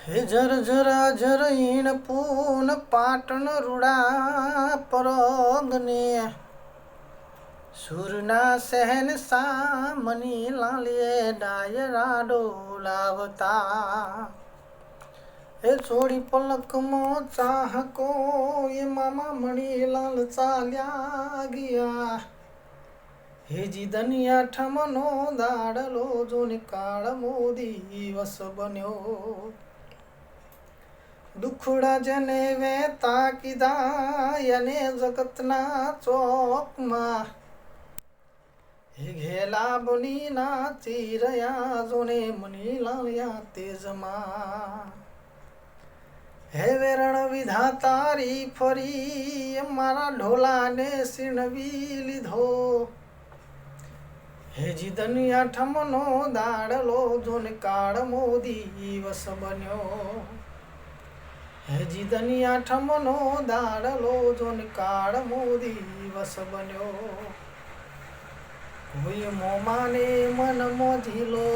હે જરા જરઈણ પૂન પાટણ રૂડા પરોગને સુરના સહેન સામની લાલીએ ડાયરા ડોલાવતા એ છોડી પલકમાં ચાહકો એ મામા મણી લાલ ચાલ્યા ગયા હેજી દનિયા ઠમનો દાડલો જોને કાળ મોદી વસ બન્યો દુખડા જને વેતા કીધા યને જગતના ચોકમાં હે ઘેલા બની નાચી રહ્યા જોને મની લાલ્યા તેજમાં હે વેરણ વિધાતારી ફરી મારા ઢોલાને સીણવી લીધો હેજી દનિયા ઠમનો દાડલો જોને કાળ મોદી વસ બન્યો હેજી દનિયા ઠમનો દાડલો જોને કાળ મોદી વસ બન્યો કોઈ મોમાને મન મોજીલો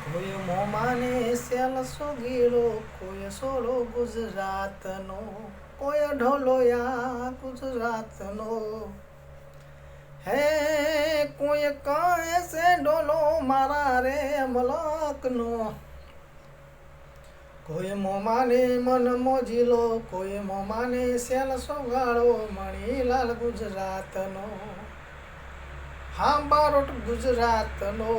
કોઈ મોમાને સેલ સોગીલો કોઈ સોળો ગુજરાતનો કોઈ ઢોલોયા ગુજરાતનો હે કોઈ કહે છે ઢોલો મારા રે મલકનો કોઈ મોમાને મન મોજીલો કોઈ મોમાને સેલ સોગાળો મણીલાલ ગુજરાતનો હા બારોટ ગુજરાતનો